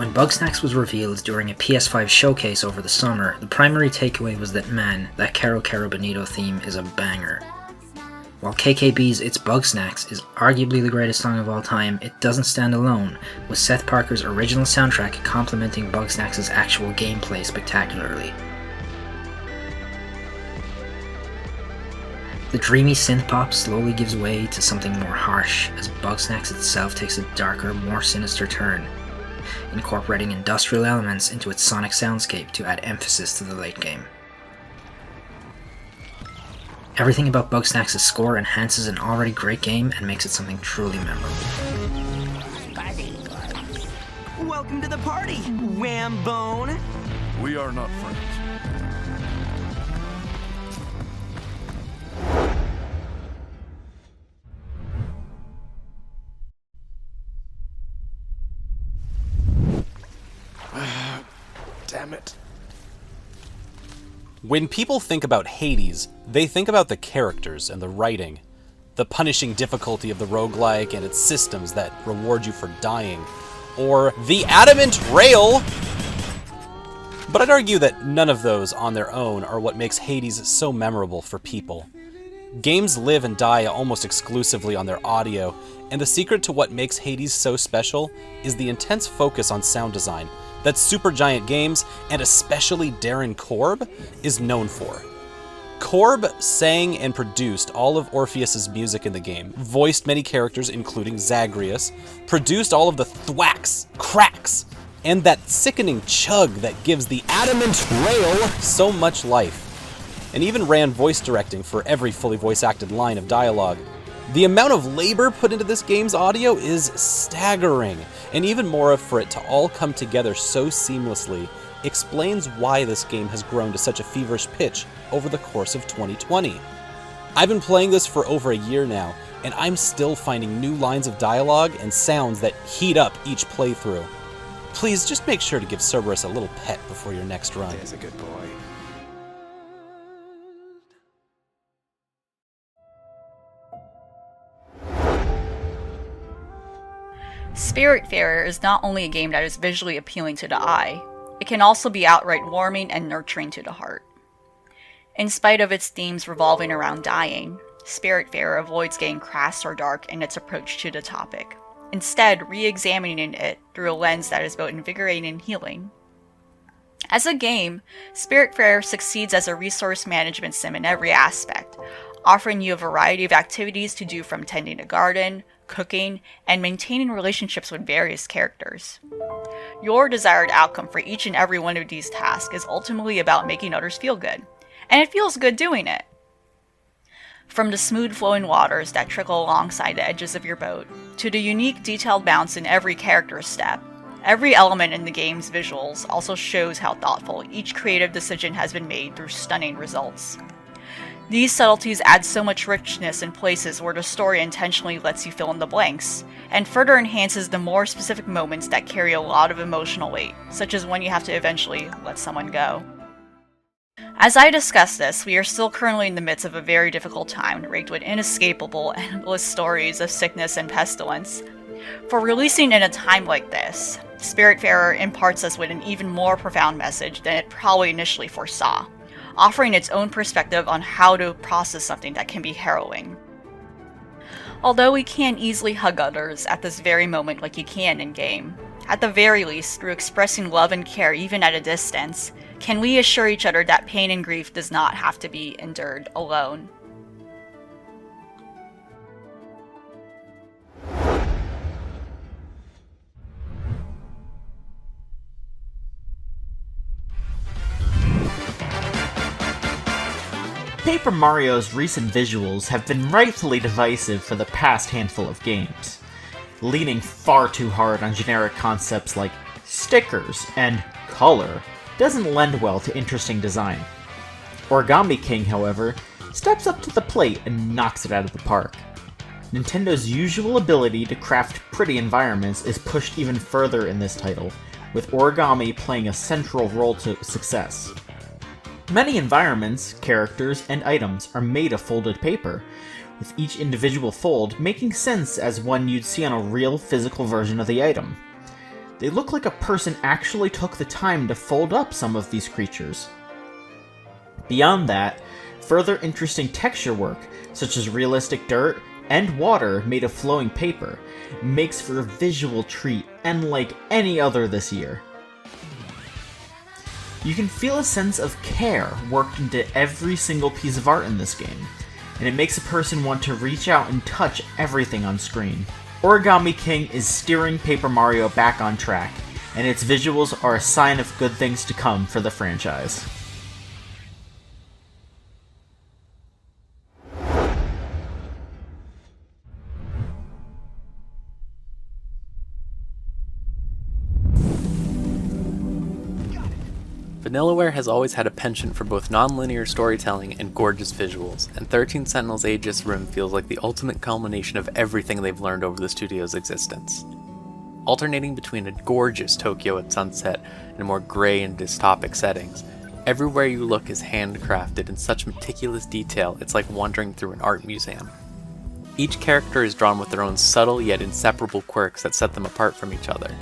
When Bugsnax was revealed during a PS5 showcase over the summer, the primary takeaway was that man, that Caro Caro Bonito theme is a banger. While KKB's It's Bugsnax is arguably the greatest song of all time, it doesn't stand alone, with Seth Parker's original soundtrack complementing Bugsnax's actual gameplay spectacularly. The dreamy synthpop slowly gives way to something more harsh, as Bugsnax itself takes a darker, more sinister turn, incorporating industrial elements into its sonic soundscape to add emphasis to the late game. Everything about Bugsnax's score enhances an already great game and makes it something truly memorable. Welcome to the party, Whambone! We are not friends. Damn it. When people think about Hades, they think about the characters and the writing, the punishing difficulty of the roguelike and its systems that reward you for dying, or the adamant rail! But I'd argue that none of those on their own are what makes Hades so memorable for people. Games live and die almost exclusively on their audio, and the secret to what makes Hades so special is the intense focus on sound design that Supergiant Games, and especially Darren Korb, is known for. Korb sang and produced all of Orpheus's music in the game, voiced many characters including Zagreus, produced all of the thwacks, cracks, and that sickening chug that gives the adamant rail so much life, and even ran voice directing for every fully voice-acted line of dialogue. The amount of labor put into this game's audio is staggering, and even more for it to all come together so seamlessly explains why this game has grown to such a feverish pitch over the course of 2020. I've been playing this for over a year now, and I'm still finding new lines of dialogue and sounds that heat up each playthrough. Please just make sure to give Cerberus a little pet before your next run. There's a good boy. Spiritfarer is not only a game that is visually appealing to the eye, it can also be outright warming and nurturing to the heart. In spite of its themes revolving around dying, Spiritfarer avoids getting crass or dark in its approach to the topic, instead re-examining it through a lens that is both invigorating and healing. As a game, Spiritfarer succeeds as a resource management sim in every aspect, offering you a variety of activities to do from tending a garden, cooking, and maintaining relationships with various characters. Your desired outcome for each and every one of these tasks is ultimately about making others feel good, and it feels good doing it. From the smooth flowing waters that trickle alongside the edges of your boat, to the unique detailed bounce in every character's step, every element in the game's visuals also shows how thoughtful each creative decision has been made through stunning results. These subtleties add so much richness in places where the story intentionally lets you fill in the blanks, and further enhances the more specific moments that carry a lot of emotional weight, such as when you have to eventually let someone go. As I discuss this, we are still currently in the midst of a very difficult time rigged with inescapable, endless stories of sickness and pestilence. For releasing in a time like this, Spiritfarer imparts us with an even more profound message than it probably initially foresaw, offering its own perspective on how to process something that can be harrowing. Although we can't easily hug others at this very moment like you can in-game, at the very least, through expressing love and care even at a distance, can we assure each other that pain and grief does not have to be endured alone? Paper Mario's recent visuals have been rightfully divisive for the past handful of games, leaning far too hard on generic concepts like stickers and color doesn't lend well to interesting design. Origami King, however, steps up to the plate and knocks it out of the park. Nintendo's usual ability to craft pretty environments is pushed even further in this title, with origami playing a central role to success. Many environments, characters, and items are made of folded paper, with each individual fold making sense as one you'd see on a real physical version of the item. They look like a person actually took the time to fold up some of these creatures. Beyond that, further interesting texture work, such as realistic dirt and water made of flowing paper, makes for a visual treat unlike any other this year. You can feel a sense of care worked into every single piece of art in this game, and it makes a person want to reach out and touch everything on screen. Origami King is steering Paper Mario back on track, and its visuals are a sign of good things to come for the franchise. Vanillaware has always had a penchant for both non-linear storytelling and gorgeous visuals, and 13 Sentinels Aegis Rim feels like the ultimate culmination of everything they've learned over the studio's existence. Alternating between a gorgeous Tokyo at sunset and more grey and dystopic settings, everywhere you look is handcrafted in such meticulous detail it's like wandering through an art museum. Each character is drawn with their own subtle yet inseparable quirks that set them apart from each other,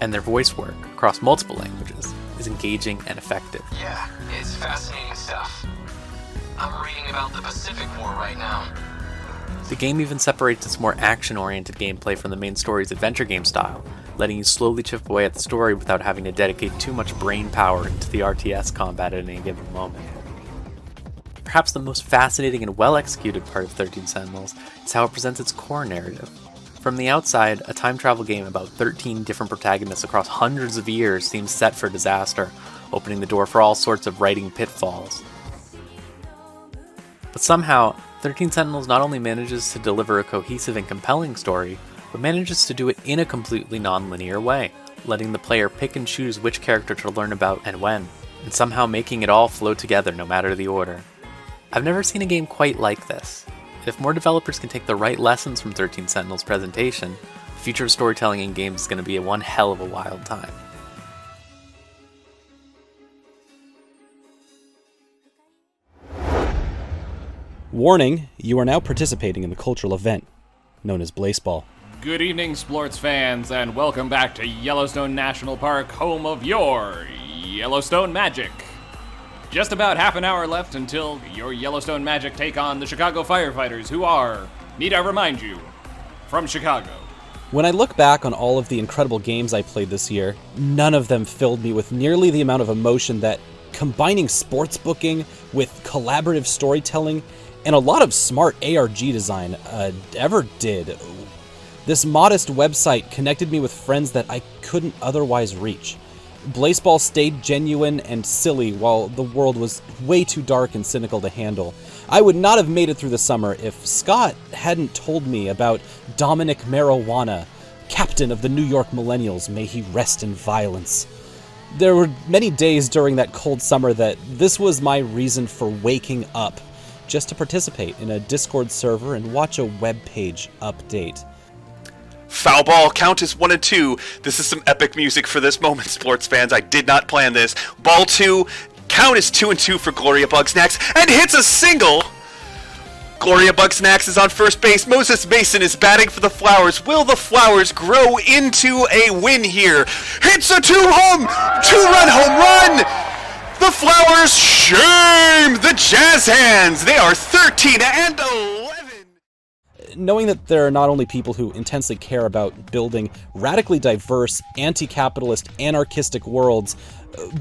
and their voice work, across multiple languages, is engaging and effective. Yeah, it's fascinating stuff. I'm reading about the Pacific War right now. The game even separates its more action-oriented gameplay from the main story's adventure game style, letting you slowly chip away at the story without having to dedicate too much brain power into the RTS combat at any given moment. Perhaps the most fascinating and well-executed part of 13 Sentinels is how it presents its core narrative. From the outside, a time travel game about 13 different protagonists across hundreds of years seems set for disaster, opening the door for all sorts of writing pitfalls. But somehow, 13 Sentinels not only manages to deliver a cohesive and compelling story, but manages to do it in a completely non-linear way, letting the player pick and choose which character to learn about and when, and somehow making it all flow together no matter the order. I've never seen a game quite like this. If more developers can take the right lessons from 13 Sentinels' presentation, the future of storytelling in games is going to be one hell of a wild time. Warning, you are now participating in the cultural event known as Blaseball. Good evening, sports fans, and welcome back to Yellowstone National Park, home of your Yellowstone Magic. Just about half an hour left until your Yellowstone Magic take on the Chicago firefighters, who are, need I remind you, from Chicago. When I look back on all of the incredible games I played this year, none of them filled me with nearly the amount of emotion that combining sports booking with collaborative storytelling and a lot of smart ARG design ever did. This modest website connected me with friends that I couldn't otherwise reach. Blaseball stayed genuine and silly while the world was way too dark and cynical to handle. I would not have made it through the summer if Scott hadn't told me about Dominic Marijuana, captain of the New York Millennials, may he rest in violence. There were many days during that cold summer that this was my reason for waking up, just to participate in a Discord server and watch a web page update. Foul ball, count is 1 and 2. This is some epic music for this moment, sports fans. I did not plan this. Ball 2, count is 2 and 2 for Gloria Bugsnax, and hits a single! Gloria Bugsnax is on first base. Moses Mason is batting for the Flowers. Will the Flowers grow into a win here? Hits a two-run home run! The Flowers shame the Jazz Hands! They are 13 and 11! Knowing that there are not only people who intensely care about building radically diverse, anti-capitalist, anarchistic worlds,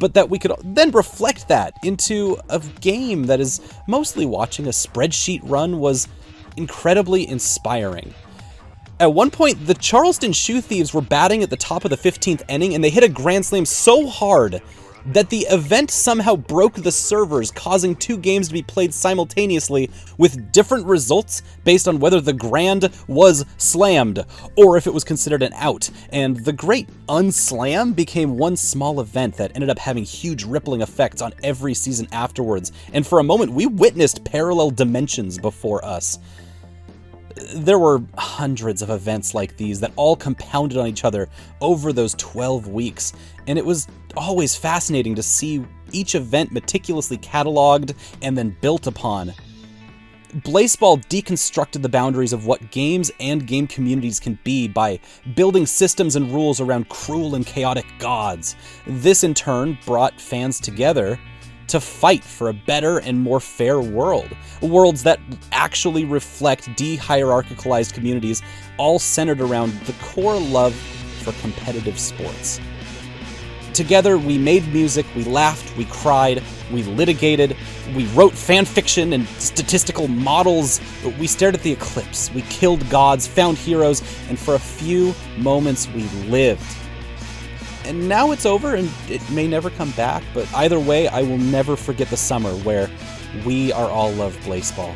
but that we could then reflect that into a game that is mostly watching a spreadsheet run was incredibly inspiring. At one point, the Charleston Shoe Thieves were batting at the top of the 15th inning, and they hit a grand slam so hard that the event somehow broke the servers, causing 2 games to be played simultaneously with different results based on whether the grand was slammed or if it was considered an out. And the great unslam became one small event that ended up having huge rippling effects on every season afterwards. And for a moment, we witnessed parallel dimensions before us. There were hundreds of events like these that all compounded on each other over those 12 weeks, and it was always fascinating to see each event meticulously cataloged and then built upon. Blaseball deconstructed the boundaries of what games and game communities can be by building systems and rules around cruel and chaotic gods. This in turn brought fans together to fight for a better and more fair world. Worlds that actually reflect de-hierarchicalized communities, all centered around the core love for competitive sports. Together, we made music, we laughed, we cried, we litigated, we wrote fan fiction and statistical models, we stared at the eclipse, we killed gods, found heroes, and for a few moments we lived. And now it's over and it may never come back, but either way, I will never forget the summer where we are all loved Blaseball.